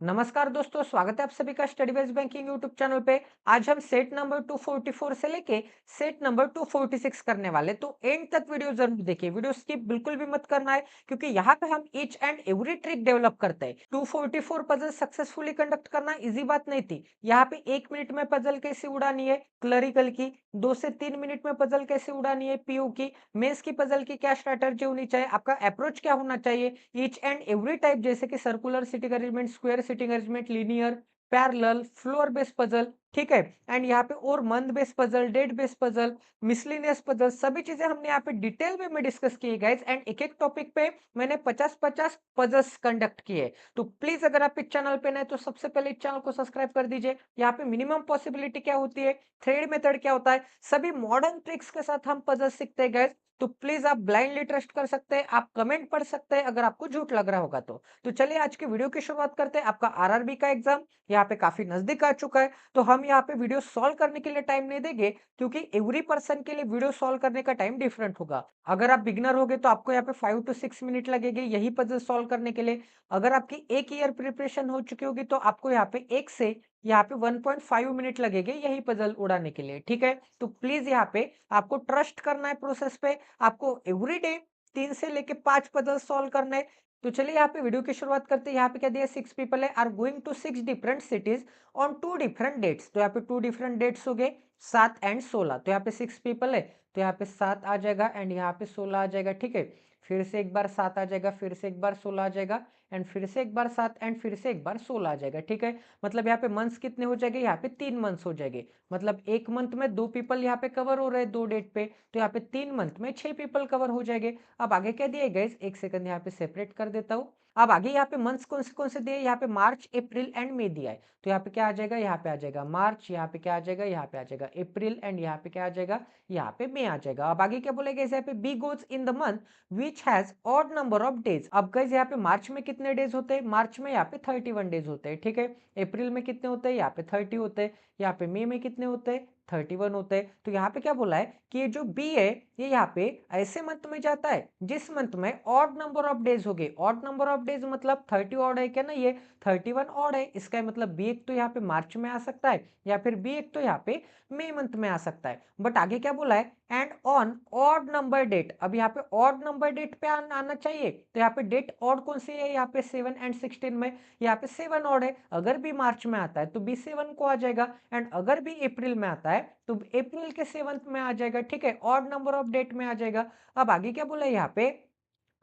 नमस्कार दोस्तों, स्वागत है आप सभी का study based banking YouTube channel पे। आज हम सेट नंबर 244 से लेके सेट नंबर 246 करने वाले, तो एंड तक वीडियो जरूर देखिए। वीडियो स्किप बिल्कुल भी मत करना है, क्योंकि यहाँ पे हम each and every trick develop करते हैं। 244 पजल सक्सेसफुली कंडक्ट करना इजी बात नहीं थी। यहाँ पे 1 मिनट में पजल कैसे उड़ानी है क्लरिकल की, 2 से 3 मिनट में पजल कैसे उड़ानी है पीयू की, मेंस की पजल की क्या स्ट्रैटेजी होनी चाहिए, आपका अप्रोच क्या होना चाहिए, ईच एंड एवरी टाइप, जैसे कि circular sitting arrangement, square sitting arrangement, linear, parallel, floor based puzzle, ठीक है। एंड यहाँ पे और month based puzzle, date based puzzle, miscellaneous puzzle, सभी चीजें हमने यहाँ पे डिटेल में डिस्कस की है गाइस। एंड एक एक टॉपिक पे मैंने 50-50 पजल्स कंडक्ट किए। तो प्लीज अगर आप इस चैनल पे नए तो सबसे पहले इस चैनल को सब्सक्राइब कर दीजिए। यहाँ पे मिनिमम पॉसिबिलिटी क्या होती है, थ्रेड मेथड क्या होता है, सभी मॉडर्न ट्रिक्स के साथ हम पजल सीखते हैं गाइस। तो प्लीज आप ब्लाइंडली ट्रस्ट कर सकते हैं, आप कमेंट पढ़ सकते हैं अगर आपको झूठ लग रहा होगा तो चलिए आज की वीडियो की शुरुआत करते हैं। आपका आरआरबी का एग्जाम यहाँ पे काफी नजदीक आ चुका है, तो हम यहाँ पे वीडियो सॉल्व करने के लिए टाइम नहीं देंगे, क्योंकि एवरी पर्सन के लिए वीडियो सॉल्व करने का टाइम डिफरेंट होगा। अगर आप बिगनर होगे तो आपको यहाँ पे 5 to 6 मिनट लगेंगे यही पजल सॉल्व करने के लिए। अगर आपकी एक ईयर प्रिपरेशन हो चुकी होगी तो आपको यहाँ पे 1 से 1.5 मिनट लगेंगे यही पजल उड़ाने के लिए, ठीक है। तो प्लीज यहाँ पे आपको ट्रस्ट करना है प्रोसेस पे, आपको एवरीडे 3 से लेके 5 पजल सॉल्व करना है। तो चलिए यहाँ पे वीडियो की शुरुआत करते हैं। यहाँ पे क्या दिया, 6 पीपल है are going to 6 different cities on 2 different dates. तो यहाँ पे 2 डिफरेंट डेट्स हो गए, 7 एंड 16। तो यहाँ पे 6 पीपल है, तो यहाँ पे 7 आ जाएगा एंड यहाँ पे 16 आ जाएगा, ठीक है। फिर से एक बार 7 आ जाएगा, फिर से एक बार 16 आ जाएगा, एंड फिर से एक बार 7 एंड फिर से एक बार 16 आ जाएगा, ठीक है। मतलब यहाँ पे मंथ्स कितने हो जाएंगे, यहाँ पे 3 मंथ्स हो जाएंगे। मतलब एक मंथ में 2 पीपल यहाँ पे कवर हो रहे हैं 2 डेट पे, तो यहाँ पे 3 मंथ में 6 पीपल कवर हो जाएंगे। अब आगे क्या दिए गए, एक सेकंड यहाँ पे सेपरेट कर देता हूँ। अब आगे यहाँ पे मंथ्स कौन से दिए, यहाँ पे मार्च, अप्रैल एंड मई दिया है। तो यहाँ पे क्या आ जाएगा, यहाँ पे आ जाएगा मार्च, यहाँ पे क्या आ जाएगा, यहाँ पे आ जाएगा अप्रैल, एंड यहाँ पे क्या आ जाएगा, यहाँ पे मई आ जाएगा। अब आगे क्या बोलेगा, यहाँ पे B goes in the month which has odd number of days. अब गाइस यहाँ पे मार्च में कितने डेज होते हैं, मार्च में यहाँ पे 31 डेज होते हैं, ठीक है। अप्रैल में कितने होते हैं, यहाँ पे 30 होते हैं। यहाँ पे मई में कितने होते हैं, 31 होते हैं। तो यहाँ पे क्या बोला है कि ये जो बी है ये यहाँ पे ऐसे मंथ में जाता है जिस मंथ में ऑड नंबर ऑफ डेज हो गए। ऑड नंबर ऑफ डेज मतलब 30 ऑड है क्या ना, ये 31 ऑड है। इसका मतलब बी एक तो यहाँ पे मार्च में आ सकता है, या फिर बी एक तो यहाँ पे मई मंथ में आ सकता है। बट आगे क्या बोला है, and on odd number date. अब यहाँ पे ऑड नंबर डेट पे आना चाहिए, तो यहाँ पे डेट ऑड कौन सी है, यहाँ पे 7 एंड 16 में। यहाँ पे 7 ऑड है, अगर भी मार्च में आता है तो बी 7 को आ जाएगा, एंड अगर भी अप्रैल में आता है तो अप्रैल के 7th में आ जाएगा, ठीक है। ऑड नंबर ऑफ डेट में आ जाएगा। अब आगे क्या बोला है यहाँ पे,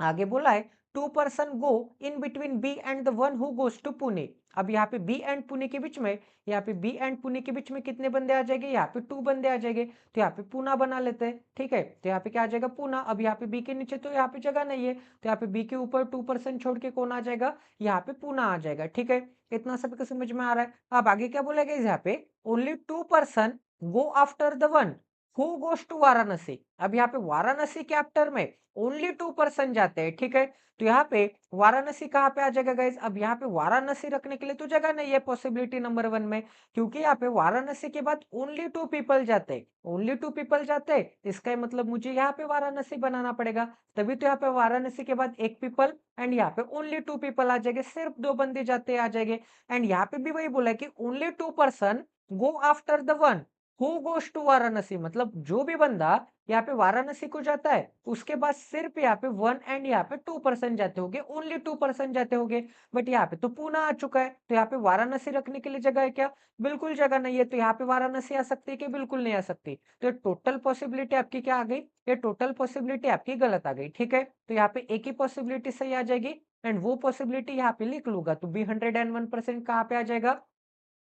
आगे बोला है 2 person go in between B and the one who goes to Pune. अब यहाँ पे बी एंड पुणे के बीच में, यहाँ पे बी एंड पुणे के बीच में कितने बंदे आ जाएंगे, यहाँ पे 2 बंदे आ जाएंगे। तो यहाँ पे पूना बना लेते हैं, ठीक है। तो यहाँ पे क्या आ जाएगा, पूना। अब यहाँ पे बी के नीचे तो यहाँ पे जगह नहीं है, तो यहाँ पे बी के ऊपर 2 पर्सन छोड़ के कौन आ जाएगा, यहाँ पे पूना आ जाएगा, ठीक है। इतना सबको समझ में आ रहा है। अब आगे क्या बोलेगा, यहाँ पे only 2 person go after the one who goes to Varanasi. अब यहाँ पे वाराणसी के आफ्टर में ओनली 2 पर्सन जाते हैं, ठीक है। तो यहाँ पे वाराणसी कहाँ पे आ जाएगा गाइज, अब यहाँ पे वाराणसी रखने के लिए तो जगह नहीं है पॉसिबिलिटी नंबर 1 में, क्योंकि यहाँ पे वाराणसी के बाद ओनली 2 पीपल जाते हैं, ओनली 2 पीपल जाते हैं। इसका मतलब मुझे यहाँ पे वाराणसी बनाना पड़ेगा, तभी तो यहाँ पे वाराणसी के बाद 1 पीपल एंड यहाँ पे ओनली 2 पीपल आ जाएंगे, सिर्फ 2 बंदे जाते आ जाएंगे। एंड यहाँ पे भी वही बोला है कि only 2 person go after the one who goes to Varanasi. मतलब जो भी बंदा यहाँ पे वाराणसी को जाता है उसके बाद सिर्फ यहाँ पे 1 एंड यहाँ पे 2 पर्सन जाते होंगे, ओनली 2 पर्सन जाते होंगे। बट यहाँ पे तो पूना आ चुका है, तो यहाँ पे वाराणसी रखने के लिए जगह है क्या, बिल्कुल जगह नहीं है। तो यहाँ पे वाराणसी आ सकती है कि बिल्कुल नहीं आ सकती। तो टोटल पॉसिबिलिटी आपकी क्या आ गई, ये टोटल पॉसिबिलिटी आपकी गलत आ गई, ठीक है। तो यहाँ पे एक ही पॉसिबिलिटी सही आ जाएगी, एंड वो पॉसिबिलिटी यहाँ पे लिख लूंगा। तो बी 101% कहाँ पे आ जाएगा,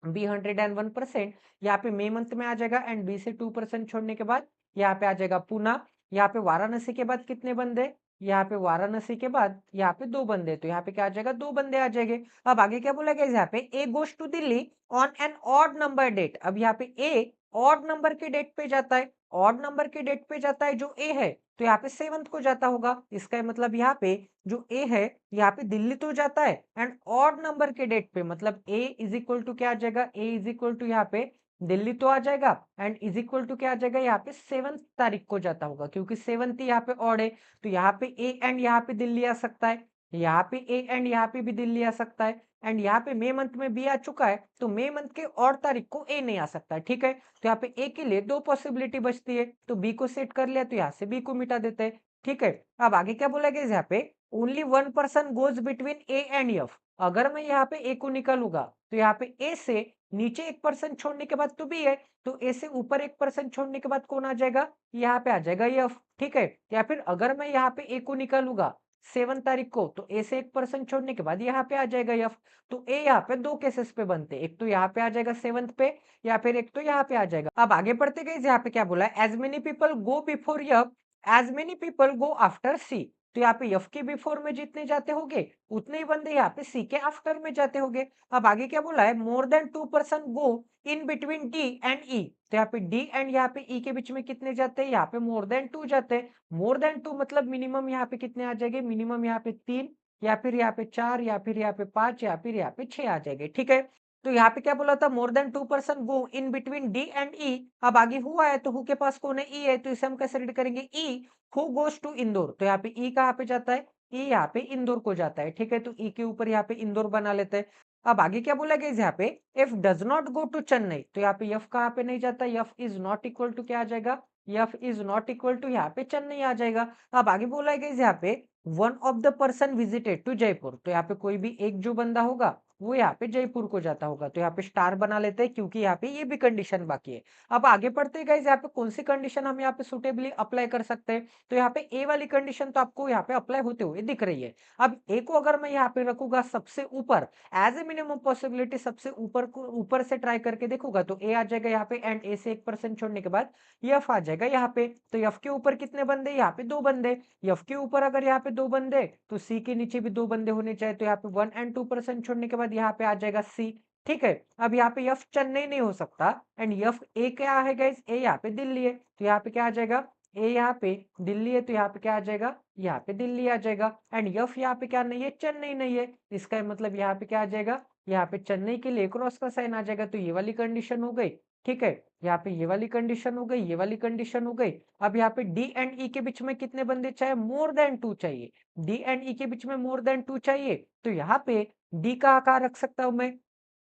बी 101% यहाँ पे मई मंथ में आ जाएगा, एंड बी से 2% छोड़ने के बाद यहाँ पे आ जाएगा पूना। यहाँ पे वाराणसी के बाद कितने बंदे, यहाँ पे वाराणसी के बाद यहाँ पे 2 बंदे, तो यहाँ पे क्या आ जाएगा, 2 बंदे आ जाएंगे। अब आगे क्या बोला गया यहाँ पे, A goes to Delhi on an odd number date. अब यहाँ पे ए ऑड नंबर के डेट पे जाता है, ऑड नंबर के डेट पे जाता है जो ए है, तो यहाँ पे 7th को जाता होगा। इसका मतलब यहाँ पे जो ए है यहाँ पे दिल्ली तो जाता है, एंड ऑड नंबर के डेट पे, मतलब ए इज इक्वल टू क्या आ जाएगा, ए इज इक्वल टू यहाँ पे दिल्ली तो आ जाएगा, एंड इज इक्वल टू क्या आ जाएगा, यहाँ पे 7th तारीख को जाता होगा, क्योंकि 7th यहाँ पे ऑड है। तो यहाँ पे ए एंड यहाँ पे दिल्ली आ सकता है, यहाँ पे ए एंड यहाँ पे भी दिल्ली आ सकता है। एंड यहाँ पे मई मंथ में बी आ चुका है, तो मई मंथ के और तारीख को ए नहीं आ सकता, ठीक है। तो यहाँ पे ए के लिए दो पॉसिबिलिटी बचती है, तो बी को सेट कर लिया, तो यहाँ से बी को मिटा देते हैं, ठीक है। अब आगे क्या बोला गया यहाँ पे, only one person goes between A and F. अगर मैं यहाँ पे ए को निकालूंगा तो यहाँ पे ए से नीचे एक पर्सन छोड़ने के बाद तो बी है, तो ए से ऊपर एक पर्सन छोड़ने के बाद कौन आ जाएगा, यहाँ पे आ जाएगा एफ, ठीक है। या फिर अगर मैं यहाँ पे ए को निकालूंगा 7 तारीख को, तो ए से एक पर्सन छोड़ने के बाद यहाँ पे आ जाएगा एफ। तो ए यहाँ पे दो केसेस पे बनते हैं, एक तो यहाँ पे आ जाएगा 7th पे, या फिर एक तो यहाँ पे आ जाएगा। अब आगे बढ़ते गए, यहाँ पे क्या बोला है, as many people go before F, as many people go after C. तो यहाँ पे एफ के बिफोर में जितने जाते होंगे उतने ही बंदे यहाँ पे सी के आफ्टर में जाते होंगे। अब आगे क्या बोला है, more than 2 person go in between D and E. तो यहाँ पे डी एंड यहाँ पे ई के बीच में कितने जाते हैं, यहाँ पे मोर देन 2 जाते हैं। मोर देन 2 मतलब मिनिमम यहाँ पे कितने आ जाएंगे, मिनिमम यहाँ पे 3, या फिर यहाँ पे 4, या फिर यहाँ पे 5, या फिर यहाँ पे 6 आ जाएंगे, ठीक है। तो यहाँ पे क्या बोला था, more than 2 person go in between D and E. अब आगे हुआ है, तो हु के पास कौन है, ई है, तो इसे हम कैसे रीड करेंगे, E who goes to Indore. तो यहाँ पे ई कहाँ पे जाता है, ई यहाँ पे इंदौर को जाता है, ठीक है। तो ई के ऊपर यहाँ पे इंदौर बना लेते हैं। अब आगे क्या बोला गया यहाँ पे, F does not go to Chennai. तो यहाँ पे एफ कहाँ पे नहीं जाता, F is not equal to क्या आ जाएगा, F is not equal to यहाँ पे चेन्नई आ जाएगा। अब आगे बोला गया यहाँ पे, one of the person visited to Jaipur. तो यहाँ पे कोई भी एक जो बंदा होगा वो यहाँ पे जयपुर को जाता होगा, तो यहाँ पे स्टार बना लेते हैं, क्योंकि यहाँ पे ये भी कंडीशन बाकी है। अब आगे पढ़ते गए, यहाँ पे कौन सी कंडीशन हम यहाँ पे सुटेबली अप्लाई कर सकते हैं, तो यहाँ पे ए वाली कंडीशन तो आपको यहाँ पे अप्लाई होते हुए दिख रही है। अब ए को अगर मैं यहाँ पे रखूंगा सबसे ऊपर, एज ए मिनिमम पॉसिबिलिटी सबसे ऊपर को ऊपर से ट्राई करके देखूंगा, तो ए आ जाएगा यहाँ पे, एंड ए से 1% छोड़ने के बाद एफ आ जाएगा यहाँ पे। तो एफ के ऊपर कितने बंदे, यहाँ पे 2 बंदे। एफ के ऊपर अगर यहाँ पे 2 बंदे, तो सी के नीचे भी 2 बंदे होने चाहिए, तो यहाँ पे 1 एंड 2% छोड़ने के बाद यहाँ पे आ जाएगा सी, ठीक है। अब यहाँ पे एफ चेन्नई नहीं हो सकता, एंड एफ ए क्या है गाइस, ए यहाँ पे दिल्ली है, तो यहाँ पे क्या आ जाएगा, ए यहाँ पे दिल्ली है, तो यहाँ पे क्या आ जाएगा, यहाँ पे दिल्ली आ जाएगा। एंड एफ यहाँ पे क्या नहीं है, चेन्नई नहीं है, इसका मतलब यहाँ पे क्या आ जाएगा, यहाँ पे चेन्नई के लिए क्रॉस का साइन आ जाएगा। तो ये वाली कंडीशन हो गई, ठीक है। यहाँ पे ये वाली कंडीशन हो गई, ये वाली कंडीशन हो गई। अब यहाँ पे डी एंड ई के बीच में कितने बंदे चाहिए, मोर देन 2 चाहिए। डी एंड ई के बीच में मोर देन 2 चाहिए, तो यहाँ पे डी का आकार रख सकता हूं मैं,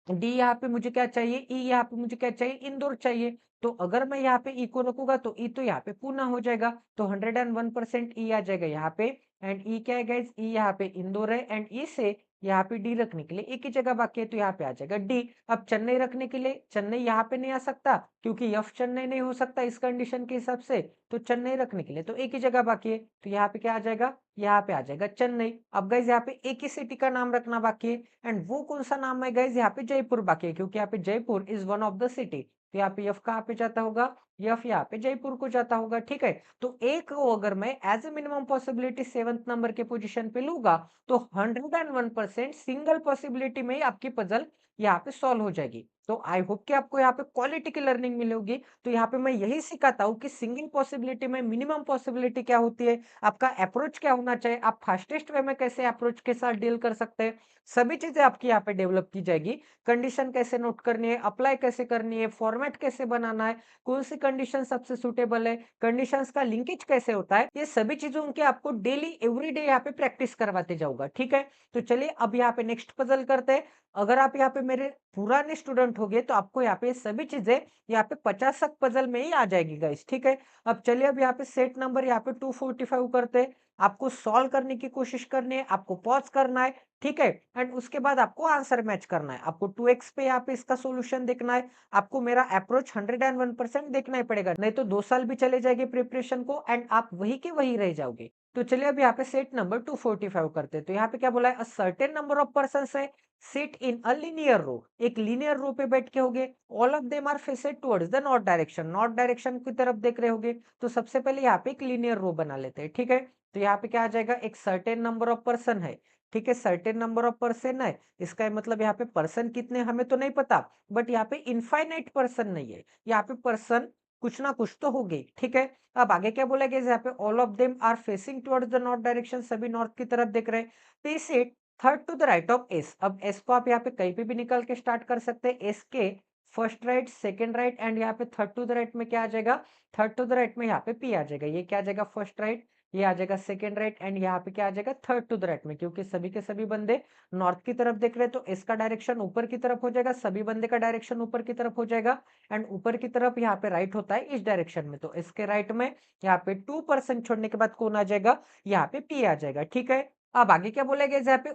डी यहाँ पे मुझे क्या चाहिए, ई यहाँ पे मुझे क्या चाहिए, इंदौर चाहिए। तो अगर मैं यहाँ पे ई को रखूंगा, तो ई तो यहाँ पे पूना हो जाएगा, तो 101% ई आ जाएगा यहाँ पे। एंड ई क्या है गाइस, ई यहाँ पे इंदौर है, एंड ई से यहाँ पे डी रखने के लिए एक ही जगह बाकी है, तो यहाँ पे आ जाएगा डी। अब चेन्नई रखने के लिए, चेन्नई यहाँ पे नहीं आ सकता, क्योंकि एफ चेन्नई नहीं हो सकता इस कंडीशन के हिसाब से, तो चेन्नई रखने के लिए तो एक ही जगह बाकी है, तो यहाँ पे क्या आ जाएगा, यहाँ पे आ जाएगा चेन्नई। अब गाइस यहाँ पे एक ही सिटी का नाम रखना बाकी है, एंड वो कौन सा नाम है गाइस, यहाँ पे जयपुर बाकी है, क्योंकि यहाँ पे Jaipur is one of the city. तो यहाँ पे एफ कहाँ पे जाता होगा, एफ यहाँ पे जयपुर को जाता होगा, ठीक है। तो एक को अगर मैं as a minimum possibility 7th number के पोजीशन पे लूंगा, तो 101% सिंगल पॉसिबिलिटी में ही आपकी पजल यहाँ पे सॉल्व हो जाएगी। तो आई होप कि आपको यहाँ पे क्वालिटी की लर्निंग मिलेगी। तो यहाँ पे मैं यही सिखाता हूँ कि सिंगल पॉसिबिलिटी में मिनिमम पॉसिबिलिटी क्या होती है, आपका अप्रोच क्या होना चाहिए, आप फास्टेस्ट वे में कैसे अप्रोच के साथ डील कर सकते हैं, सभी चीजें आपकी यहाँ पे डेवलप की जाएगी। कंडीशन कैसे नोट करनी है, अप्लाई कैसे करनी है, फॉर्मेट कैसे बनाना है, कौन सी कंडीशन सबसे सुटेबल है, कंडीशंस का लिंकेज कैसे होता है, ये सभी चीजों की आपको डेली एवरीडे यहाँ पे प्रैक्टिस करवाते जाऊंगा, ठीक है। तो चलिए अब यहाँ पे नेक्स्ट पजल करते हैं। अगर आप यहाँ पे मेरे पुराने स्टूडेंट हो गए, तो आपको यहाँ पे सभी चीजें यहाँ पे 50 तक पजल में ही आ जाएगी गाइस, ठीक है। अब चलिए अब यहाँ पे सेट नंबर यहाँ पे 245 करते हैं। आपको सॉल्व करने की कोशिश करनी है, आपको पॉज करना है, ठीक है। एंड उसके बाद आपको आंसर मैच करना है, आपको 2x पे यहाँ पे इसका सोल्यूशन देखना है, आपको मेरा अप्रोच 101% देखना ही पड़ेगा, नहीं तो 2 साल भी चले जाएंगे प्रिपरेशन को, एंड आप वही के वही रह जाओगे। तो चलिए अब यहाँ पे सेट नंबर 245 करते हैं। तो यहाँ पे क्या बोला है, a certain number of person है sit in a linear row, एक लीनियर रो पे बैठ के होगे, all of them are faced towards the north direction, north direction की तरफ देख रहे होगे। तो सबसे पहले यहाँ पे एक लीनियर रो बना लेते हैं, ठीक है। तो यहाँ पे क्या आ जाएगा, एक सर्टेन नंबर ऑफ पर्सन है, ठीक है, सर्टेन नंबर ऑफ पर्सन है, इसका मतलब यहाँ पे पर्सन कितने हमें तो नहीं पता, बट यहाँ पे इनफाइनाइट पर्सन नहीं है, यहाँ पे पर्सन कुछ ना कुछ तो होगी, ठीक है। अब आगे क्या बोला गया, यहाँ पे all of them are facing towards the north direction, सभी नॉर्थ की तरफ देख रहे हैं। तो इसे third to the right of S, अब एस को आप यहाँ पे कहीं पे भी निकल के स्टार्ट कर सकते हैं, एस के first right, second right, and यहाँ पे थर्ड टू द राइट में क्या आ जाएगा, थर्ड टू द राइट में यहाँ पे पी आ जाएगा, ये क्या आ जाएगा, फर्स्ट राइट, ये आ जाएगा सेकंड राइट एंड यहाँ पे क्या आ जाएगा थर्ड टू द राइट में, क्योंकि सभी के सभी बंदे नॉर्थ की तरफ देख रहे हैं तो इसका डायरेक्शन ऊपर की तरफ हो जाएगा, सभी बंदे का डायरेक्शन ऊपर की तरफ हो जाएगा एंड ऊपर की तरफ यहाँ पे राइट होता है इस डायरेक्शन में, तो इसके राइट में यहाँ पे 2% छोड़ने के बाद कौन आ जाएगा, यहाँ पे पी आ जाएगा। ठीक है, अब आगे क्या बोला गया यहाँ पे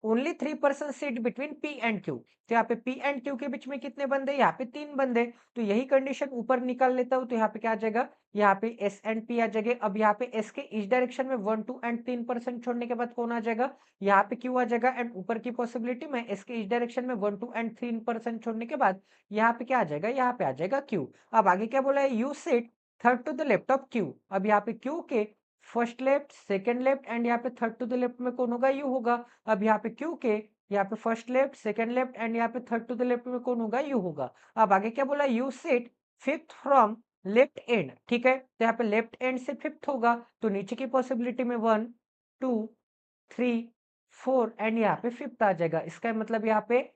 only 3% seat between P and Q, तो यहाँ पे पी एंड क्यू के बीच में कितने बंदे, यहाँ पे 3 बंदे, तो यही कंडीशन ऊपर निकाल लेता हूं तो यहाँ पे क्या आ जाएगा, यहाँ पे एस एंड पी आ जाएंगे। अब यहाँ पे एस के इस डायरेक्शन में 1 2 एंड 3% छोड़ने के बाद कौन आ जाएगा, यहाँ पे क्यू आ जाएगा एंड ऊपर की पॉसिबिलिटी में एस के इस डायरेक्शन में 1 2 एंड 3% छोड़ने के बाद यहाँ पे क्या आ जाएगा, यहाँ पे आ जाएगा क्यू। अब आगे क्या बोला है, U sit third to the left of Q, अब यहाँ पे क्यू के first left second left and यहाँ पे थर्ड टू द लेफ्ट में कौन होगा, यू होगा। अब यहाँ पे क्यू के यहाँ पे first left second left and यहाँ पे थर्ड टू द लेफ्ट में कौन होगा, यू होगा। अब आगे क्या बोला, you sit fifth from left and, ठीक है, तो यहाँ पे लेफ्ट एंड से फिफ्थ होगा, तो नीचे की पॉसिबिलिटी में 1 2 3 4 एंड यहाँ पे फिफ्थ आ जाएगा। इसका मतलब यहाँ पे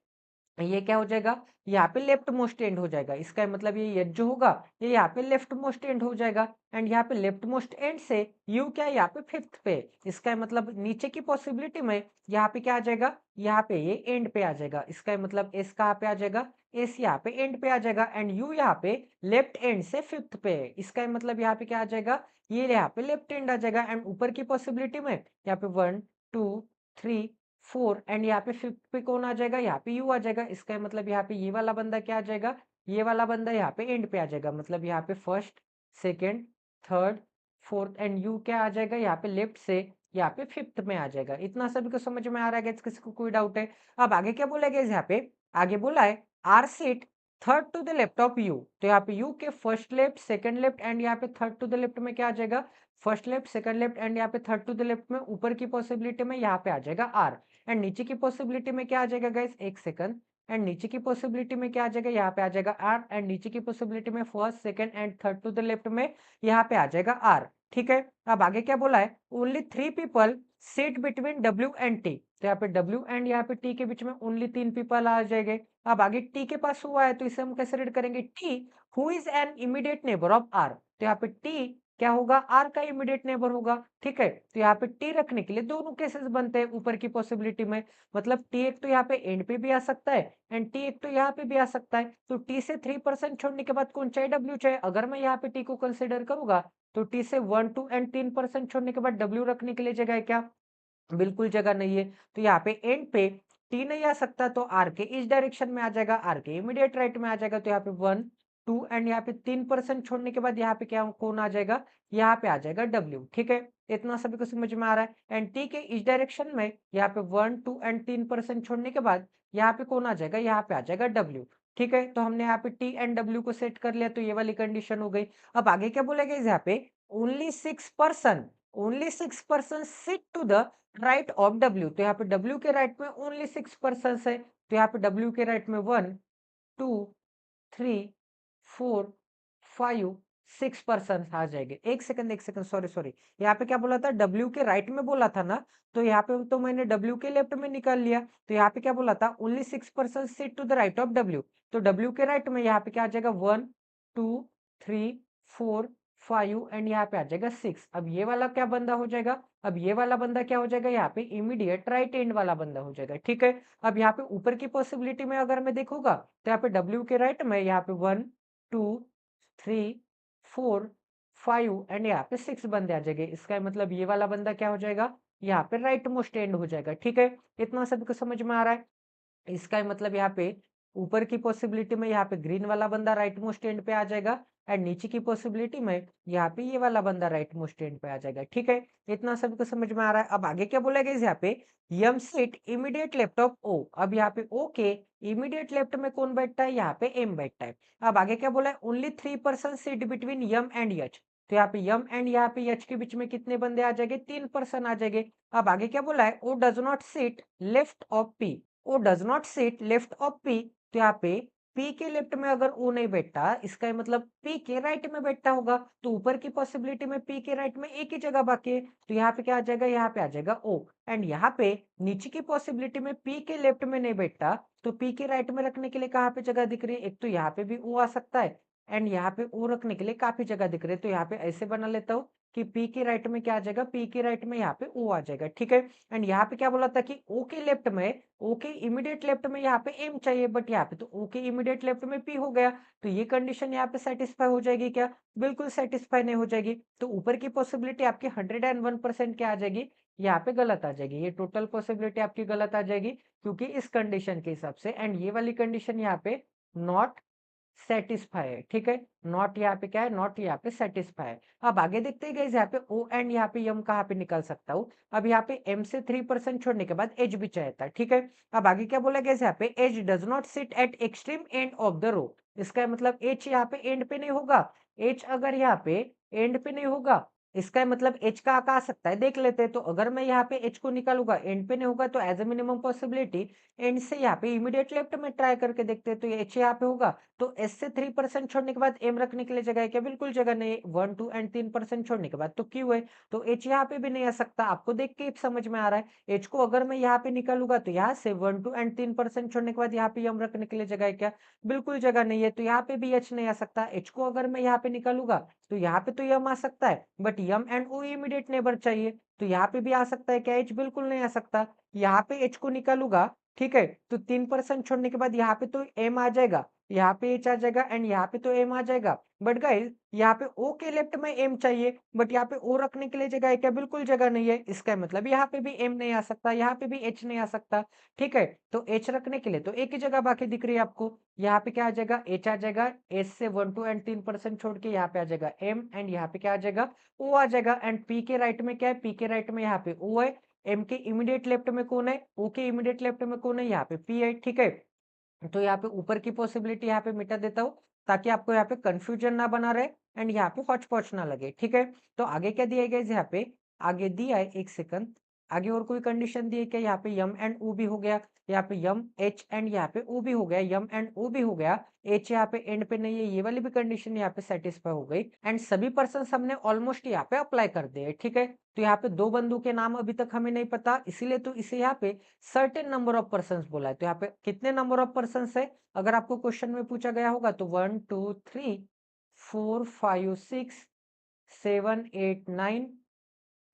ये क्या हो जाएगा, यहाँ पे लेफ्ट मोस्ट एंड हो जाएगा। इसका मतलब ये जो होगा ये यहाँ पे लेफ्ट मोस्ट एंड हो जाएगा एंड यहाँ पे लेफ्ट मोस्ट एंड से यू क्या है यहाँ पे फिफ्थ पे, इसका मतलब नीचे की पॉसिबिलिटी में यहाँ पे क्या आ जाएगा, यहाँ पे ये एंड पे आ जाएगा। इसका मतलब एस कहाँ पे आ जाएगा, एस यहाँ पे एंड पे आ जाएगा एंड यू यहाँ पे लेफ्ट एंड से फिफ्थ पे है। इसका मतलब यहाँ पे क्या आ जाएगा, ये यहाँ पे लेफ्ट एंड आ जाएगा एंड ऊपर की पॉसिबिलिटी में यहाँ पे 1 2 3 4 एंड यहाँ पे फिफ्थ पे कौन आ जाएगा, यहाँ पे यू आ जाएगा। इसका मतलब यहाँ पे ये वाला बंदा क्या आ जाएगा, ये वाला बंदा यहाँ पे एंड पे आ जाएगा, मतलब यहाँ पे first second third fourth and you क्या आ जाएगा, यहाँ पे लेफ्ट से यहाँ पे फिफ्थ में आ जाएगा। इतना सभी को समझ में आ रहा है, किसी को कोई डाउट है। अब आगे क्या बोला गया यहाँ पे, आगे बोला है R seat third to the left of U, तो यहाँ पे यू के first left second left and यहाँ पे थर्ड टू द लेफ्ट में क्या आ जाएगा, first left second left and यहाँ पे थर्ड टू द लेफ्ट में ऊपर की पॉसिबिलिटी में यहाँ पे आ जाएगा आर एंड नीचे की पॉसिबिलिटी में क्या आ जाएगा गाइस, एक सेकंड, एंड नीचे की पॉसिबिलिटी में क्या आ जाएगा, यहाँ पे आ जाएगा आर एंड नीचे की पॉसिबिलिटी में first second and third to the left में यहाँ पे आ जाएगा आर। ठीक है, अब आगे क्या बोला है, only 3 people sit between W and T, तो यहाँ पे डब्ल्यू एंड यहाँ पे टी के बीच में ओनली 3 पीपल आ जाएंगे। अब आगे टी के पास हुआ है तो इसे हम कैसे रीड करेंगे, T who is an immediate neighbour of R, तो यहाँ पे टी क्या होगा, आर का इमीडिएट नेबर होगा। ठीक है, तो यहाँ पे टी रखने के लिए दोनों केसेस बनते हैं ऊपर की पॉसिबिलिटी में, मतलब टी एक तो यहाँ पे एंड पे भी आ सकता है एंड टी एक तो यहाँ पे भी आ सकता है। तो टी से 3% छोड़ने के बाद कौन चाहे डब्ल्यू चाहे, अगर मैं यहाँ पे टी को कंसिडर करूंगा तो टी से 1 2 एंड 3% छोड़ने के बाद डब्ल्यू रखने के लिए जगह है क्या, बिल्कुल जगह नहीं है। तो यहाँ पे एंड पे टी नहीं आ सकता तो आर के इस डायरेक्शन में आ जाएगा, आर के इमीडिएट राइट में आ जाएगा, तो यहाँ पे 1 2 एंड यहाँ पे 3% छोड़ने के बाद यहाँ पे क्या कौन आ जाएगा, यहाँ पे आ जाएगा डब्ल्यू। ठीक है, इतना सभी को समझ में आ रहा है एंड टी के इस डायरेक्शन में यहाँ पे 1 2 एंड 3% छोड़ने के बाद यहाँ पे कौन आ जाएगा, यहाँ पे आ जाएगा डब्ल्यू। ठीक है, तो हमने यहाँ पे टी एंड डब्ल्यू को सेट कर लिया, तो ये वाली कंडीशन हो गई। अब आगे क्या बोलेगा यहाँ पे, only 6% sit to the right of W, तो यहाँ पे डब्ल्यू के राइट में ओनली 6% है, तो यहाँ पे डब्ल्यू के राइट में 1 2 3 4 5 6% आ जाएंगे। एक सेकंड सॉरी सॉरी, यहाँ पे क्या बोला था, डब्ल्यू के राइट में बोला था ना, तो यहाँ पे तो मैंने डब्ल्यू के लेफ्ट में निकाल लिया, तो यहाँ पे क्या बोला था, only 6% sit to the right of W, तो डब्ल्यू के राइट में यहाँ पे क्या आ जाएगा, 1 2 3 4 5 एंड यहाँ पे आ जाएगा 6। अब ये वाला क्या बंदा हो जाएगा, अब ये वाला बंदा क्या हो जाएगा, यहाँ पे इमीडिएट राइट एंड वाला बंदा हो जाएगा। ठीक है, अब यहाँ पे ऊपर की पॉसिबिलिटी में अगर मैं देखूंगा तो यहाँ पे डब्ल्यू के राइट में यहाँ पे 1 2 3 4 5 एंड यहाँ पे 6 बंदे आ जाएंगे। इसका मतलब ये वाला बंदा क्या हो जाएगा, यहाँ पे राइट मोस्ट एंड हो जाएगा। ठीक है, इतना सबको समझ में आ रहा है। इसका मतलब यहाँ पे ऊपर की पॉसिबिलिटी में यहाँ पे ग्रीन वाला बंदा राइट मोस्ट एंड पे आ जाएगा एंड नीचे की पॉसिबिलिटी में यहाँ पे ये वाला बंदा राइट मोस्ट एंड पे आ जाएगा। ठीक है, इतना सबको समझ में आ रहा है। अब आगे क्या बोला गया यहाँ पे, M sit immediate left of O, अब यहाँ पे ओ के इमीडिएट लेफ्ट में कौन बैठता है, यहाँ पे एम बैठता है। अब आगे क्या बोला है, only 3% sit between M and H, तो यहाँ पे यम एंड यहाँ पे यच के बीच में कितने बंदे आ जाएंगे, 3% आ जाएंगे। अब आगे क्या बोला है, O does not sit left of P, O does not sit left of P, तो यहाँ पे पी के लेफ्ट में अगर ओ नहीं बैठता, इसका मतलब पी के राइट में बैठता होगा, तो ऊपर की पॉसिबिलिटी में पी के राइट में एक ही जगह बाकी है, तो यहाँ पे क्या आ जाएगा, यहाँ पे आ जाएगा ओ एंड यहाँ पे नीचे की पॉसिबिलिटी में पी के लेफ्ट में नहीं बैठता, तो पी के राइट में रखने के लिए कहाँ पे जगह दिख रही है, एक तो यहाँ पे भी ओ आ सकता है एंड यहाँ पे ओ रखने के लिए काफी जगह दिख रही है, तो यहाँ पे ऐसे बना लेता हूँ कि पी के राइट में क्या आ जाएगा, पी के राइट में यहाँ पे ओ आ जाएगा, ठीक है। एंड यहाँ पे क्या बोला था कि ओ के लेफ्ट में, ओ के इमीडिएट लेफ्ट में यहाँ पे एम चाहिए, बट यहाँ पे तो ओ के इमीडिएट लेफ्ट में पी हो गया, तो ये कंडीशन यहाँ पे सेटिस्फाई हो जाएगी क्या, बिल्कुल सेटिस्फाई नहीं हो जाएगी। तो ऊपर की पॉसिबिलिटी आपकी 101% क्या आ जाएगी, यहाँ पे गलत आ जाएगी, ये टोटल पॉसिबिलिटी आपकी गलत आ जाएगी, क्योंकि इस कंडीशन के हिसाब से, एंड ये वाली कंडीशन यहाँ पे नॉट सेटिस्फाई है, ठीक है। नॉट यहाँ पे क्या है, नॉट यहाँ पे सेटिस्फाई है। अब आगे देखते हैं गाइस, यहाँ पे ओ एंड यहाँ पे यम कहाँ पे निकाल सकता हूँ। अब यहाँ पे एम से 3% छोड़ने के बाद एच भी चाहता है, ठीक है। अब आगे क्या बोला गाइस, यहाँ पे H does not sit at extreme end of the row. इसका मतलब एच यहाँ पे एंड पे नहीं होगा। एच अगर यहाँ पे एंड पे नहीं होगा, इसका मतलब एच का आ सकता है, देख लेते हैं। तो अगर मैं यहाँ पे एच को निकालूंगा, एंड पे नहीं होगा, तो as a minimum possibility end से यहाँ पे इमीडिएट लेफ्ट में ट्राई करके देखते हैं, तो एच यहाँ पे होगा। तो एस से 3% छोड़ने के बाद एम रखने के लिए जगह है क्या, बिल्कुल जगह नहीं है। 1 2 एंड 3% छोड़ने के बाद तो क्यू है, तो एच यहाँ पे भी नहीं आ सकता। आपको देख के समझ में आ रहा है, एच को अगर मैं यहाँ पे निकालूंगा, तो यहाँ से 1 2 एंड 3% छोड़ने के बाद यहाँ पे एम रखने के लिए जगह है क्या, बिल्कुल जगह नहीं है, तो यहाँ पे भी एच नहीं आ सकता। एच को अगर मैं यहाँ पे निकालूंगा, तो यहाँ पे तो यम आ सकता है, but M and O immediate neighbour चाहिए, तो यहाँ पे भी आ सकता है क्या, एच बिल्कुल नहीं आ सकता। यहाँ पे एच को निकालूंगा, ठीक है, तो 3% छोड़ने के बाद यहाँ पे तो एम आ जाएगा, यहाँ पे एच आ जाएगा, एंड यहाँ पे तो एम आ जाएगा। बट गाइस यहाँ पे ओ के लेफ्ट में एम चाहिए, बट यहाँ पे ओ रखने के लिए जगह है क्या, बिल्कुल जगह नहीं है। इसका मतलब यहाँ पे भी एम नहीं आ सकता, यहाँ पे भी एच नहीं आ सकता, ठीक है। तो एच रखने के लिए तो एक ही जगह बाकी दिख रही है आपको, यहाँ पे क्या आ जाएगा, एच आ जाएगा। एच से 1 2 एंड 3% छोड़ के यहाँ पे आ जाएगा एम, एंड यहाँ पे क्या आ जाएगा, ओ आ जाएगा। एंड पी के राइट में क्या है, पी के राइट में यहाँ पे ओ है। एम के इमीडिएट लेफ्ट में कौन है, ओ के इमीडिएट लेफ्ट में कौन है, यहाँ पे पी है, ठीक है। तो यहाँ पे ऊपर की पॉसिबिलिटी यहाँ पे मिटा देता हूँ, ताकि आपको यहाँ पे कंफ्यूजन ना बना रहे एंड यहाँ पे हौच पौच ना लगे, ठीक है। तो आगे क्या दिया गया यहाँ पे, आगे दिया है, एक सेकंड, आगे और कोई कंडीशन दी है क्या, यहाँ पे यम एंड ओ भी हो गया, यहाँ पे यम एच एंड यहाँ पे ओ भी हो गया, यम एंड ओ भी हो गया, एच यहाँ पे एंड पे नहीं है, ये वाली भी कंडीशन यहाँ पे सेटिस्फाई हो गई, एंड सभी पर्सन हमने ऑलमोस्ट यहाँ पे अप्लाई कर दिए, ठीक है। तो यहाँ पे दो बंधु के नाम अभी तक हमें नहीं पता, इसीलिए तो इसे यहाँ पे सर्टेन नंबर ऑफ पर्सन बोला है। तो यहाँ पे कितने नंबर ऑफ पर्सन है, अगर आपको क्वेश्चन में पूछा गया होगा, तो 1 2 3 4 5 6 7 8 9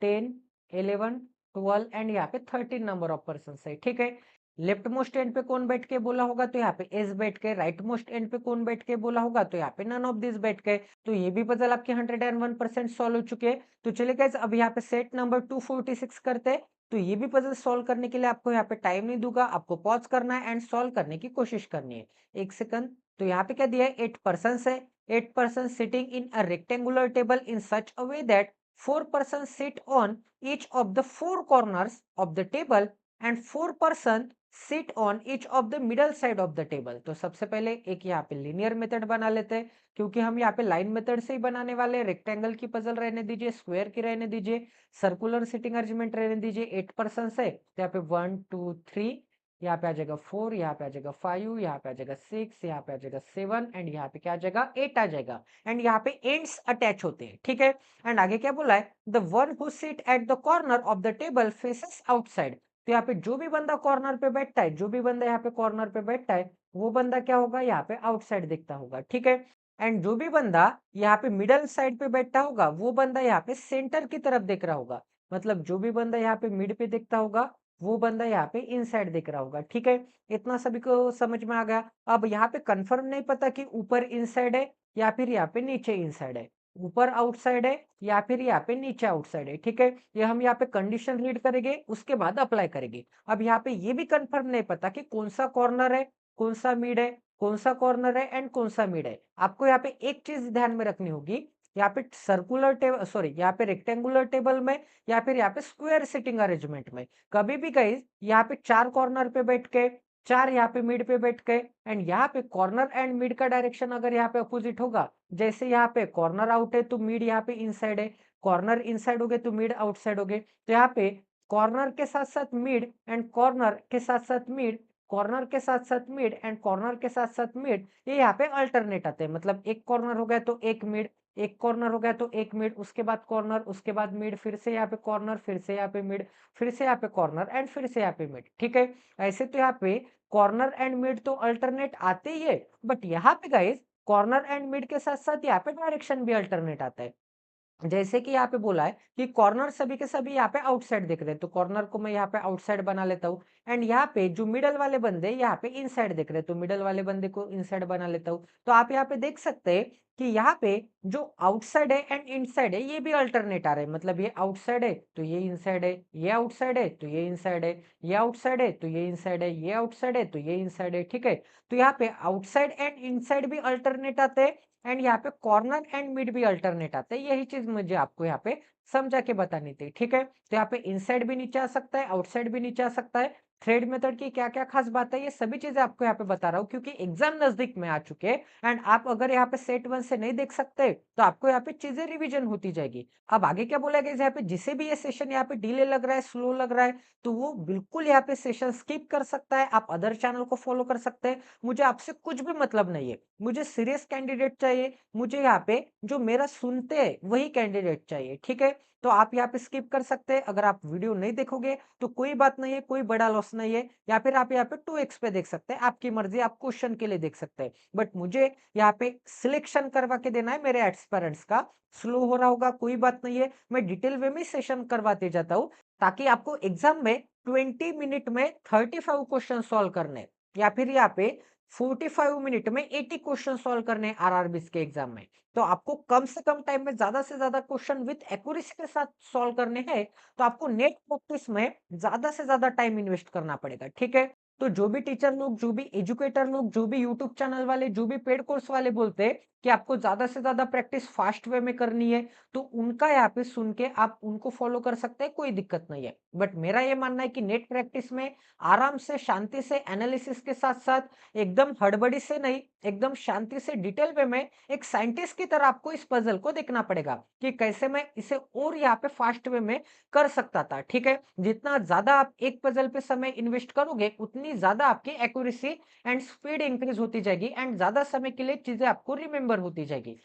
10 11 12 एंड यहाँ पे 13 नंबर ऑफ पर्सन है, ठीक है। लेफ्ट मोस्ट एंड पे कौन बैठ के बोला होगा, तो यहाँ पे एस बैठ के। राइट मोस्ट एंड पे कौन बैठ के बोला होगा, तो यहाँ पे नन ऑफ दिस बैठ के। तो ये भी पजल आपके 101% सॉल्व हो चुके हैं। तो चलिए गाइस, अब यहाँ पे सेट नंबर 246 करते हैं। तो ये भी पजल सॉल्व करने के लिए आपको यहाँ पे टाइम नहीं दूंगा, आपको पॉज करना है एंड सॉल्व करने की कोशिश करनी है। एक सेकंड, तो यहाँ पे क्या दिया है, 8 पर्सन है। 8 person sitting in a rectangular table in such a way that 4 persons sit on each of the four corners of the table and 4 persons sit on each of the middle side of the table। तो सबसे पहले एक यहाँ पे linear method बना लेते हैं, क्योंकि हम यहाँ पे लाइन मेथड से ही बनाने वाले हैं। रेक्टेंगल की पजल रहने दीजिए, स्क्वायर की रहने दीजिए, सर्कुलर सिटिंग अरेंजमेंट रहने दीजिए। 8 पर्सन है, तो यहाँ पे 1 2 3, यहाँ पे आ जाएगा 4, यहाँ पे आ जाएगा 5, यहाँ पे आ जाएगा 6, यहाँ पे आ जाएगा 7, एंड यहाँ पे क्या आ जाएगा, 8 आ जाएगा। एंड यहाँ पे एंड्स अटैच होते हैं, ठीक है। एंड आगे क्या बोला है, the one who sit at the corner of the table faces outside. तो यहाँ पे जो भी बंदा कॉर्नर पे बैठता है, जो भी बंदा यहाँ पे कॉर्नर पे बैठता है, वो बंदा क्या होगा, यहाँ पे आउटसाइड दिखता होगा, ठीक है। एंड जो भी बंदा यहाँ पे मिडल साइड पे बैठता होगा, वो बंदा यहाँ पे सेंटर की तरफ देख रहा होगा। मतलब जो भी बंदा यहाँ पे मिड पे दिखता होगा, वो बंदा यहाँ पे इनसाइड दिख रहा होगा, ठीक है। इतना सभी को समझ में आ गया। अब यहाँ पे कंफर्म नहीं पता कि ऊपर इनसाइड है या फिर यहाँ पे नीचे इनसाइड है, ऊपर आउटसाइड है या फिर यहाँ पे नीचे आउटसाइड है, ठीक है। ये हम यहाँ पे कंडीशन रीड करेंगे, उसके बाद अप्लाई करेंगे। अब यहाँ पे ये भी कंफर्म नहीं पता कि कौन सा कॉर्नर है, कौन सा मिड है, कौन सा कॉर्नर है एंड कौन सा मिड है। आपको यहाँ पे एक चीज ध्यान में रखनी होगी, यहाँ पे सर्कुलर टेबल, सॉरी, यहाँ पे रेक्टेंगुलर टेबल में या फिर यहाँ पे स्क्वायर सिटिंग अरेंजमेंट में कभी भी गाइस यहाँ पे 4 कॉर्नर पे बैठ के, 4 यहाँ पे मिड पे बैठ के, एंड यहाँ पे कॉर्नर एंड मिड का डायरेक्शन अगर यहाँ पे अपोजिट होगा, जैसे यहाँ पे कॉर्नर आउट है तो मिड यहाँ पे इनसाइड है, कॉर्नर इनसाइड हो गए तो मिड आउटसाइड हो गए। तो यहाँ पे कॉर्नर के साथ साथ मिड एंड कॉर्नर के साथ साथ मिड, कॉर्नर के साथ साथ मिड एंड कॉर्नर के साथ साथ मिड, ये यहाँ पे अल्टरनेट आते हैं। मतलब एक कॉर्नर हो गया तो एक मिड, एक कॉर्नर हो गया तो एक मिड, उसके बाद कॉर्नर, उसके बाद मिड, फिर से यहाँ पे कॉर्नर, फिर से यहाँ पे मिड, फिर से यहाँ पे कॉर्नर एंड फिर से यहाँ पे मिड, ठीक है। ऐसे तो यहाँ पे कॉर्नर एंड मिड तो अल्टरनेट आते ही है, बट यहाँ पे गाइस कॉर्नर एंड मिड के साथ-साथ यहाँ पे डायरेक्शन भी अल्टरनेट आता है। जैसे कि यहाँ पे बोला है कि कॉर्नर सभी के सभी यहाँ पे आउटसाइड दिख रहे हैं, तो कॉर्नर को मैं यहाँ पे आउटसाइड बना लेता हूँ एंड यहाँ पे जो मिडल वाले बंदे यहाँ पे इनसाइड दिख रहे हैं, तो मिडल वाले बंदे को इनसाइड बना लेता हूँ। तो आप यहाँ पे देख सकते हैं कि यहाँ पे जो आउटसाइड है एंड इनसाइड है ये भी अल्टरनेट आ रहे हैं, मतलब ये आउटसाइड है तो ये इनसाइड है, ये आउटसाइड है तो ये इनसाइड है, ये आउटसाइड है तो ये इनसाइड है, ये आउटसाइड है तो ये इनसाइड है, ठीक है। तो यहाँ पे आउटसाइड एंड इनसाइड भी अल्टरनेट आते हैं एंड यहाँ पे कॉर्नर एंड मिड भी अल्टरनेट आता है। यही चीज मुझे आपको यहाँ पे समझा के बतानी थी, ठीक है। तो यहाँ पे इनसाइड भी नीचे आ सकता है, आउटसाइड भी नीचे आ सकता है। थ्रेड मेथड की क्या क्या खास बात है, ये सभी चीजें आपको यहाँ पे बता रहा हूँ क्योंकि एग्जाम नजदीक में आ चुके हैं एंड आप अगर यहाँ पे सेट 1 से नहीं देख सकते तो आपको यहाँ पे चीजें रिवीजन होती जाएगी। अब आगे क्या बोला गया, यहाँ पे जिसे भी ये सेशन यहाँ पे डिले लग रहा है, स्लो लग रहा है, तो वो बिल्कुल यहाँ पे सेशन स्किप कर सकता है। आप अदर चैनल को फॉलो कर सकते हैं। मुझे आपसे कुछ भी मतलब नहीं है, मुझे सीरियस कैंडिडेट चाहिए, मुझे यहाँ पे जो मेरा सुनते हैं वही कैंडिडेट चाहिए, ठीक है। तो आप यहाँ पे स्किप कर सकते हैं। अगर आप वीडियो नहीं देखोगे तो कोई बात नहीं है, कोई बड़ा लॉस नहीं है, या फिर आप यहाँ पे 2x पे देख सकते हैं, आपकी मर्जी, आप क्वेश्चन के लिए देख सकते हैं। बट मुझे यहाँ पे सिलेक्शन करवा के देना है मेरे एस्पिरेंट्स का। स्लो हो रहा होगा कोई बात नहीं है, मैं डिटेल वे में सेशन करवाते जाता हूँ ताकि आपको एग्जाम में 20 मिनट में 35 क्वेश्चन सॉल्व करने, या फिर यहाँ पे 45 मिनट में 80 क्वेश्चन सॉल्व करने आरआरबीस के एग्जाम में। तो आपको कम से कम टाइम में ज्यादा से ज्यादा क्वेश्चन विद एक्यूरेसी के साथ सॉल्व करने हैं, तो आपको नेट प्रैक्टिस में ज्यादा से ज्यादा टाइम इन्वेस्ट करना पड़ेगा, ठीक है। तो जो भी टीचर लोग, जो भी एजुकेटर लोग, जो भी यूट्यूब चैनल वाले, जो भी पेड कोर्स वाले बोलते हैं कि आपको ज्यादा से ज्यादा प्रैक्टिस फास्ट वे में करनी है, तो उनका यहाँ पे सुन के आप उनको फॉलो कर सकते हैं, कोई दिक्कत नहीं है। बट मेरा ये मानना है कि नेट प्रैक्टिस में आराम से, शांति से, एनालिसिस के साथ साथ एकदम हड़बड़ी से नहीं, एकदम शांति से डिटेल वे में एक साइंटिस्ट की तरह आपको इस पजल को देखना पड़ेगा कि कैसे मैं इसे और यहाँ पे फास्ट वे में कर सकता था, ठीक है। जितना ज्यादा आप एक पजल पे समय इन्वेस्ट करोगे उतनी ज्यादा आपकी एक्यूरेसी एंड स्पीड इंक्रीज होती जाएगी एंड ज्यादा समय के लिए चीजें आपको रिमेंबर होती जाएगी।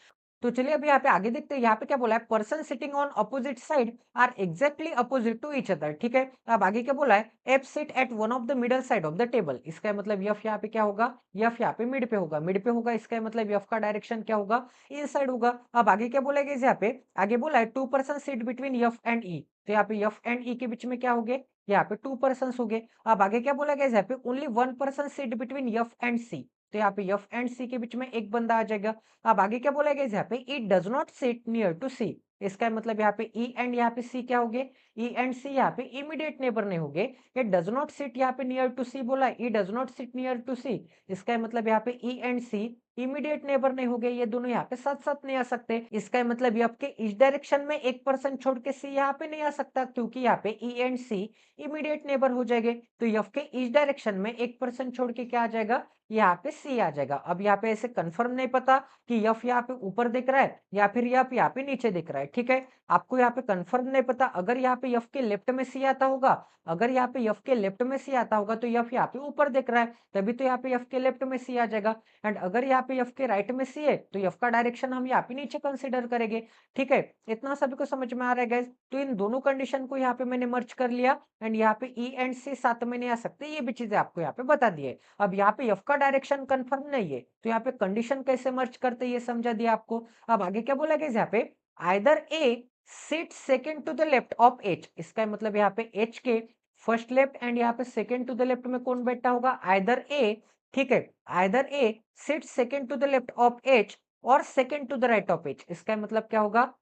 तो चलिए अभी यहाँ पे आगे देखते हैं। यहाँ पे क्या बोला है, person sitting on opposite side are exactly opposite to each other, ठीक है। अब आगे क्या बोला है, F sit at one of the middle side of the table. इसका मतलब यफ यहाँ पे क्या होगा, यफ यहाँ पे मिड पे होगा, मिड पे होगा, इसका मतलब यफ का डायरेक्शन क्या होगा, इन साइड होगा। अब आगे क्या बोला गया यहाँ पे, आगे बोला है 2 person sit between F and E. तो यहाँ पे यफ एंड ई के बीच में क्या हो गए, यहाँ पे 2 पर्सन हो गए। अब आगे क्या बोला गया यहाँ पे, only 1 person sit between F and C. तो यहाँ पे यफ एंड सी के बीच में एक बंदा आ जाएगा। अब आगे क्या बोला गया यहाँ पे, it does not sit near to C. इसका मतलब यहाँ पे ई एंड यहाँ पे सी क्या हो गए, ई एंड सी यहाँ पे इमीडिएट नेबर नहीं हो गए। ये डज नॉट सिट यहाँ पे नियर टू सी बोला, E does not sit near to C, इसका मतलब यहाँ पे E and C immediate neighbour नहीं हो गए, ये दोनों यहाँ पे साथ साथ नहीं आ सकते। इसका मतलब ये आपके इस डायरेक्शन में एक पर्सन छोड़ के सी यहाँ पे नहीं आ सकता क्योंकि यहाँ पे E and C immediate neighbour हो जाएंगे। तो यफ के इस डायरेक्शन में एक पर्सन छोड़ के क्या आ जाएगा, यहाँ पे सी आ जाएगा। अब यहाँ पे ऐसे कंफर्म नहीं पता कि यफ यहाँ पे ऊपर दिख रहा है या फिर यफ यहाँ पे नीचे दिख रहा है, ठीक है। आपको यहाँ पे कंफर्म नहीं पता। अगर यहाँ पे यफ के लेफ्ट में सी आता होगा, अगर यहाँ पे यफ के लेफ्ट में सी आता होगा तो यफ यहाँ पे ऊपर दिख रहा है, तभी तो यहाँ पे यफ के लेफ्ट में सी आ जाएगा। एंड अगर यहाँ पे यफ के राइट में सी है तो यफ का डायरेक्शन हम यहाँ पे नीचे कंसिडर करेंगे, ठीक है। इतना सभी को समझ में आ रहा है गाइस। तो इन दोनों कंडीशन को यहाँ पे मैंने मर्ज कर लिया एंड यहाँ पे ई एंड सी साथ में नहीं आ सकते, ये भी चीजें आपको यहाँ पे बता दी है। अब यहाँ पे एफ का डायरेक्शन कंफर्म नहीं है तो यहाँ पे कंडीशन कैसे मर्ज करते ये समझा दिया आपको। अब आगे क्या बोला गया यहाँ पे, either A sit second to the left of H. इसका मतलब यहाँ पे एच के फर्स्ट लेफ्ट एंड यहाँ पे सेकंड टू द लेफ्ट में कौन बैठा होगा, आइदर ए, ठीक है। Either A sit second to the left of H और second to the right of H. इसका मतलब क्या होगा,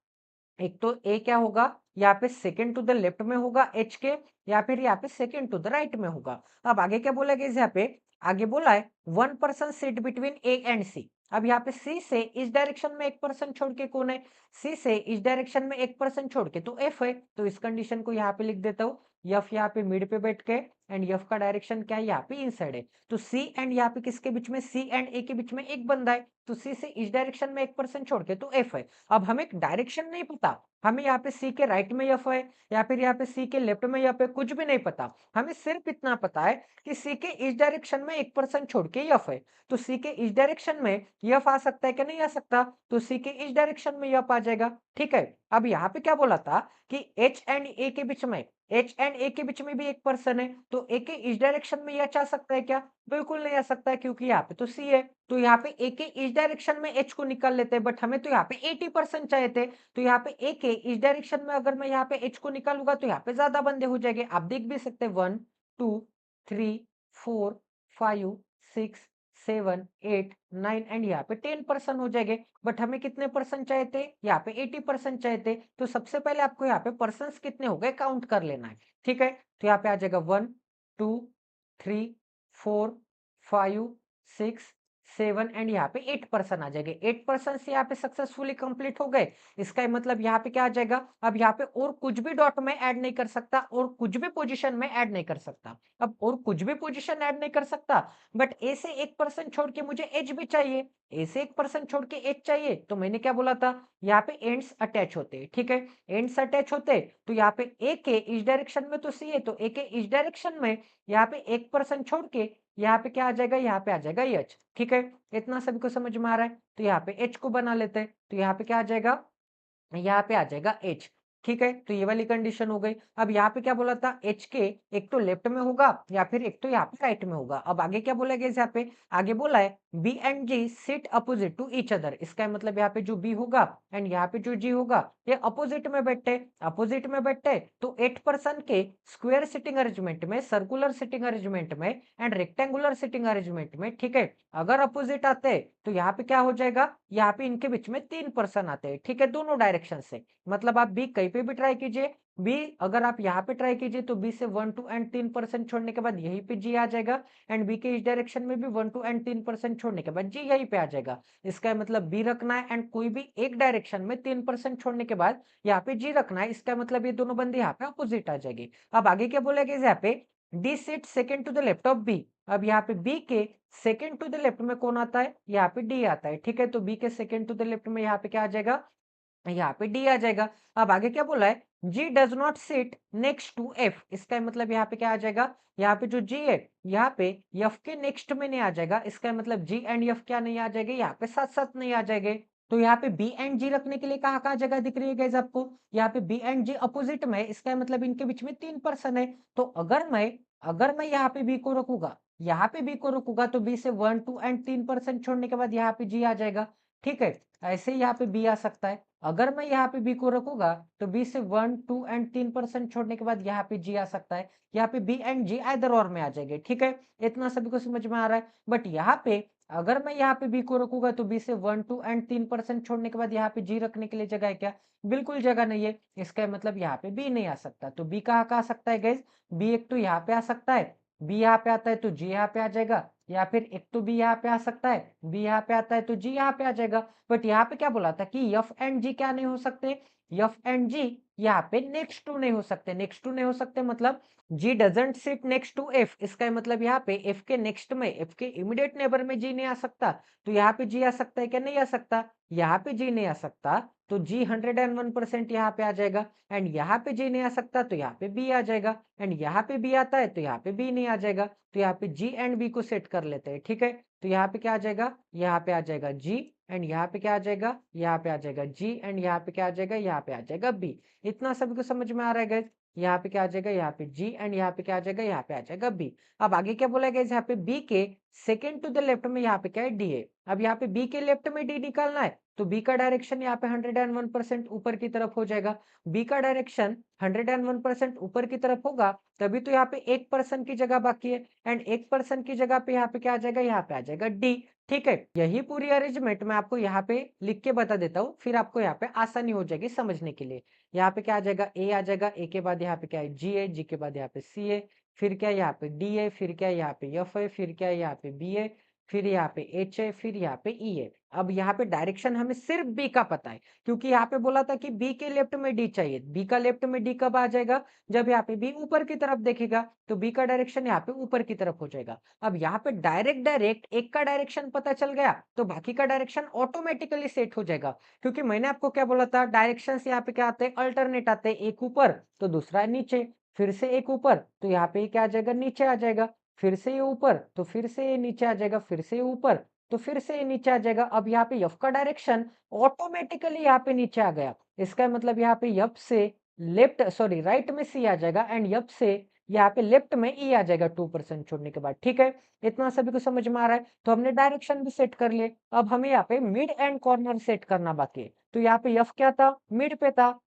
एक तो ए क्या होगा, यहाँ पे सेकंड टू द लेफ्ट में होगा एच के, या फिर यहाँ पे सेकंड टू द राइट में होगा। अब आगे क्या बोला गया यहाँ पे, आगे बोला है 1 person sit between A and C. अब यहाँ पे सी से इस डायरेक्शन में एक पर्सन छोड़ के कौन है, सी से इस डायरेक्शन में एक पर्सन छोड़ के तो एफ है। तो इस कंडीशन को यहाँ पे लिख देता हूँ, एफ यहाँ पे मिड पे बैठ के एंड एफ का डायरेक्शन क्या है, यहाँ पे इनसाइड है। तो सी एंड यहाँ पे किसके बीच में, सी एंड ए के बीच में एक बंदा है, तो सी से इस डायरेक्शन में एक पर्सन छोड़ के तो एफ है। अब हमें डायरेक्शन नहीं पता, हमें यहाँ पे सी के राइट में एफ है या फिर यहाँ पे सी के लेफ्ट में एफ है, कुछ भी नहीं पता। हमें सिर्फ इतना पता है कि सी के इस डायरेक्शन में एक पर्सन छोड़ के एफ है। तो सी के इस डायरेक्शन में एफ आ सकता है कि नहीं आ सकता, तो सी के इस डायरेक्शन में एफ आ जाएगा, ठीक है। अब यहाँ पे क्या बोला था कि एच एंड ए के बीच में, एच एंड ए के बीच में भी एक पर्सन है, तो तो ए के इस डायरेक्शन में एच आ सकता है क्या? बिल्कुल नहीं आ सकता है, क्योंकि यहाँ पे तो सी है। तो यहाँ पे ए के इस डायरेक्शन में एच को निकाल लेते हैं, बट हमें तो यहाँ पे 80% चाहिए थे। तो यहाँ पे ए के इस डायरेक्शन में अगर मैं यहाँ पे एच को निकालूंगा तो यहाँ पे ज्यादा बंदे हो जाएंगे। आप देख भी सकते हैं 1 2 3 4 5 6 7 8 9 एंड यहाँ पे 10% हो जाएंगे। बट हमें कितने परसेंट चाहिए थे? यहाँ पे 80% चाहिए थे। तो सबसे पहले आपको यहाँ पे परसेंट कितने हो गए काउंट कर लेना है। ठीक है, तो यहाँ पे आ जाएगा 1 2 3 4 5 6 7 एंड यहाँ पे 8% आ जाएंगे। 8% से यहाँ पे सक्सेसफुली कंप्लीट हो गए। इसका मतलब यहाँ पे क्या आ जाएगा? अब यहाँ पे और कुछ भी डॉट में ऐड नहीं कर सकता और कुछ भी पोजीशन में ऐड नहीं कर सकता। अब और कुछ भी पोजीशन ऐड नहीं कर सकता, बट ए से 1% छोड़ के मुझे एच भी चाहिए। ए से 1% छोड़ के एच चाहिए, तो मैंने क्या बोला था? यहाँ पे एंड्स अटैच होते हैं। ठीक है, एंड्स अटैच होते हैं, तो यहाँ पे ए के इस डायरेक्शन में तो सी है, तो ए के इस डायरेक्शन में यहाँ पे 1% छोड़ के यहाँ पे क्या आ जाएगा? यहाँ पे आ जाएगा एच। ठीक है, इतना सभी को समझ में आ रहा है? तो यहाँ पे एच को बना लेते हैं, तो यहाँ पे क्या आ जाएगा? यहाँ पे आ जाएगा एच। ठीक है, तो ये वाली कंडीशन हो गई। अब यहाँ पे क्या बोला था? एच के एक तो लेफ्ट में होगा या फिर एक तो यहाँ पे राइट में होगा। अब आगे क्या बोला गया? यहाँ पे आगे बोला है B and G sit opposite to each other. इसका मतलब यहाँ पे जो बी होगा एंड यहाँ पे जो जी होगा ये अपोजिट में बैठे। अपोजिट में बैठे तो 8% के स्क्वायर सिटिंग अरेंजमेंट में, सर्कुलर सिटिंग अरेंजमेंट में एंड रेक्टेंगुलर सिटिंग अरेंजमेंट में, ठीक है, अगर अपोजिट आते हैं तो यहाँ पे क्या हो जाएगा? यहाँ पे इनके बीच में 3% आते हैं। ठीक है, दोनों डायरेक्शन से। मतलब आप बी कहीं पे भी ट्राई कीजिए, बी अगर आप यहाँ पे ट्राई कीजिए तो बी से 1 2 एंड 3% छोड़ने के बाद यहीं पे जी आ जाएगा एंड बी के इस डायरेक्शन में भी 1 2 एंड 3% छोड़ने के बाद जी यहीं पे आ जाएगा। इसका मतलब बी रखना है एंड कोई भी एक डायरेक्शन में 3% छोड़ने के बाद यहाँ पे जी रखना है। इसका मतलब ये दोनों बंदे यहाँ पे अपोजिट आ जाएगी। अब आगे क्या बोलेगा? यहाँ पे D sit second to the left of B. अब यहाँ पे बी के सेकेंड टू द लेफ्ट में कौन आता है? यहाँ पे डी आता है। ठीक है, तो बी के सेकेंड टू द लेफ्ट में यहाँ पे क्या आ जाएगा? यहाँ पे डी आ जाएगा। अब आगे क्या बोला है? G does not sit next to F. इसका मतलब यहाँ पे क्या आ जाएगा? यहाँ पे जो जी है यहाँ पे एफ के नेक्स्ट में नहीं आ जाएगा। इसका मतलब जी एंड एफ क्या नहीं आ जाएंगे? यहाँ पे साथ साथ नहीं आ जाएंगे। तो यहाँ पे बी एंड जी रखने के लिए कहाँ कहाँ जगह दिख रही है गाइस आपको? यहाँ पे बी एंड जी अपोजिट में, इसका मतलब इनके बीच में 3% है। तो अगर मैं यहाँ पे बी को रखूंगा, यहाँ पे बी को रखूंगा तो बी से 1 2 एंड 3% छोड़ने के बाद यहाँ पे जी आ जाएगा। ठीक है, ऐसे ही यहाँ पे बी आ सकता है। अगर मैं यहाँ पे बी को रखूंगा तो बी से 1 2 एंड 3% छोड़ने के बाद यहाँ पे जी आ सकता है। यहाँ पे बी एंड जी आइदर और में आ जाएंगे। ठीक है, इतना सभी को समझ में आ रहा है? बट यहाँ पे अगर मैं यहाँ पे बी को रखूंगा तो बी से 1 2 एंड 3% छोड़ने के बाद यहाँ पे जी रखने के लिए जगह है क्या? बिल्कुल जगह नहीं है। इसका मतलब यहाँ पे बी नहीं आ सकता। तो बी कहाँ कहाँ आ सकता है गाइस? बी एक तो यहाँ पे आ सकता है, बी यहाँ पे आता है तो जी यहाँ पे आ जाएगा, या फिर एक तो बी यहाँ पे आ सकता है, बी यहाँ पे आता है तो जी यहाँ पे आ जाएगा। बट यहाँ पे क्या बोला था कि एफ एंड जी क्या नहीं हो सकते? एफ एंड जी यहाँ पे नेक्स्ट टू नहीं हो सकते। नेक्स्ट टू नहीं हो सकते मतलब G doesn't sit next to F. इसका मतलब यहाँ पे एफ के नेक्स्ट में, एफ के इमीडिएट नेबर में जी नहीं आ सकता। तो यहाँ पे जी आ सकता है क्या? नहीं आ सकता। यहाँ पे जी नहीं आ सकता तो जी 101% यहाँ पे आ जाएगा एंड यहाँ पे जी नहीं आ सकता तो यहाँ पे बी आ जाएगा एंड यहाँ पे बी आता है तो यहाँ पे बी नहीं आ जाएगा। तो यहाँ पे जी एंड बी को सेट कर लेते हैं। ठीक है, तो यहाँ पे क्या आ जाएगा? यहाँ पे आ जाएगा जी एंड यहाँ पे क्या आ जाएगा? यहाँ पे आ जाएगा जी एंड यहाँ पे क्या आ जाएगा? यहाँ पे आ जाएगा बी। इतना सभी को समझ में आ रहा है गाइस? यहाँ पे क्या आ जाएगा? यहाँ पे जी एंड यहाँ पे क्या आ जाएगा? यहाँ पे आ जाएगा बी। अब आगे क्या बोला गया? यहाँ पे बी के सेकेंड टू द लेफ्ट में यहाँ पे क्या है? डी है। अब यहाँ पे बी के लेफ्ट में डी निकालना है तो बी का डायरेक्शन यहाँ पे 101% ऊपर की तरफ हो जाएगा। बी का डायरेक्शन 101% ऊपर की तरफ होगा तभी तो यहाँ पे 1% की जगह बाकी है एंड 1% की जगह पे यहाँ पे क्या आ जाएगा? यहाँ पे आ जाएगा डी। ठीक है, यही पूरी अरेंजमेंट मैं आपको यहाँ पे लिख के बता देता हूँ, फिर आपको यहाँ पे आसानी हो जाएगी समझने के लिए। यहाँ पे क्या आ जाएगा? ए आ जाएगा, ए के बाद यहाँ पे क्या है? जी है, जी के बाद यहाँ पे सी है, फिर क्या यहाँ पे डी है, फिर क्या यहाँ पे एफ है, फिर क्या यहाँ पे बी है, फिर यहाँ पे एच है, फिर यहाँ पे ई है। अब यहाँ पे डायरेक्शन हमें सिर्फ बी का पता है क्योंकि यहाँ पे बोला था कि बी के लेफ्ट में डी चाहिए। बी का लेफ्ट में डी कब आ जाएगा? जब यहाँ पे बी ऊपर की तरफ देखेगा तो बी का डायरेक्शन यहाँ पे ऊपर की तरफ हो जाएगा। अब यहाँ पे डायरेक्ट डायरेक्ट एक का डायरेक्शन पता चल गया तो बाकी का डायरेक्शन ऑटोमेटिकली सेट हो जाएगा क्योंकि मैंने आपको क्या बोला था? डायरेक्शन यहाँ पे क्या आते हैं? अल्टरनेट आते हैं, एक ऊपर तो दूसरा नीचे, फिर से एक ऊपर तो यहाँ पे क्या आ जाएगा? नीचे आ जाएगा, फिर से ये ऊपर तो फिर से ये नीचे आ जाएगा, फिर से ये ऊपर तो फिर से ये नीचे आ जाएगा। अब यहाँ पे एफ का डायरेक्शन ऑटोमेटिकली यहाँ पे नीचे आ गया। इसका मतलब यहाँ पे एफ से लेफ्ट सॉरी राइट में सी आ जाएगा एंड एफ से यहाँ पे लेफ्ट में ई आ जाएगा 2% छोड़ने के बाद, ठीक है? इतना सभी को समझ में आ रहा है? तो हमने डायरेक्शन भी सेट कर लिए। अब हमें यहाँ पे मिड एंड कॉर्नर सेट करना बाकी है। तो यहाँ पे एफ क्या था? मिड पे था।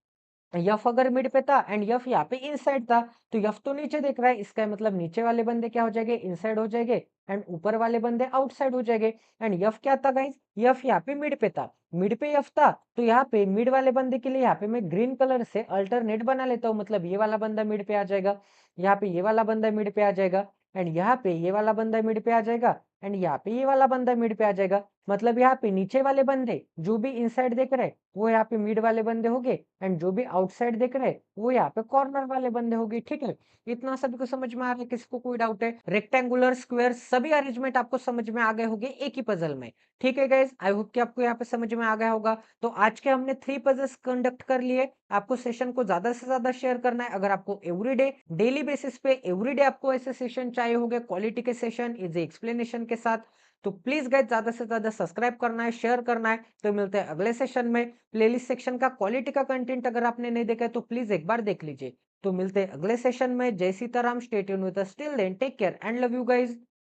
यफ अगर मिड पे था एंड यफ यहाँ पे इनसाइड था, तो यफ तो नीचे देख रहा है, इसका मतलब नीचे वाले बंदे क्या हो जाएंगे? इनसाइड हो जाएंगे एंड ऊपर वाले बंदे आउटसाइड हो जाएंगे। एंड यफ क्या था गाइस? यफ यहाँ पे मिड पे था। मिड पे यफ था, तो यहाँ पे मिड वाले बंदे के लिए यहाँ पे मैं ग्रीन कलर से अल्टरनेट बना लेता हूँ, मतलब ये वाला बंदा मिड पे आ जाएगा, यहाँ पे ये वाला बंदा मिड पे आ जाएगा, एंड यहाँ पे ये वाला बंदा मिड पे आ जाएगा, एंड यहाँ पे ये वाला बंदा मिड पे आ जाएगा। मतलब यहाँ पे नीचे वाले बंदे जो भी इनसाइड देख रहे हैं वो यहाँ पे मिड वाले बंदे होंगे, एंड जो भी आउटसाइड देख रहे हैं वो यहाँ पे कॉर्नर वाले बंदे होंगे, ठीक है? इतना सभी को समझ में आ रहा है? किसी को कोई डाउट है? रेक्टेंगुलर, स्क्वायर सभी अरेंजमेंट आपको समझ में आ गए होंगे एक ही पजल में, ठीक है गाइस? आई होप कि आपको यहाँ पे समझ में आ गया होगा। तो आज के हमने 3 पजल्स कंडक्ट कर लिए। आपको सेशन को ज्यादा से ज्यादा शेयर करना है। अगर आपको एवरीडे डेली बेसिस पे एवरीडे आपको ऐसे सेशन चाहिए होंगे क्वालिटी के सेशन इजी एक्सप्लेनेशन के साथ, तो प्लीज गाइस ज्यादा से ज्यादा सब्सक्राइब करना है, शेयर करना है। तो मिलते हैं अगले सेशन में। प्लेलिस्ट सेक्शन का क्वालिटी का कंटेंट अगर आपने नहीं देखा है तो प्लीज एक बार देख लीजिए। तो मिलते हैं अगले सेशन में। Jai Sitaram, stay tuned with us, till then take care and love you guys.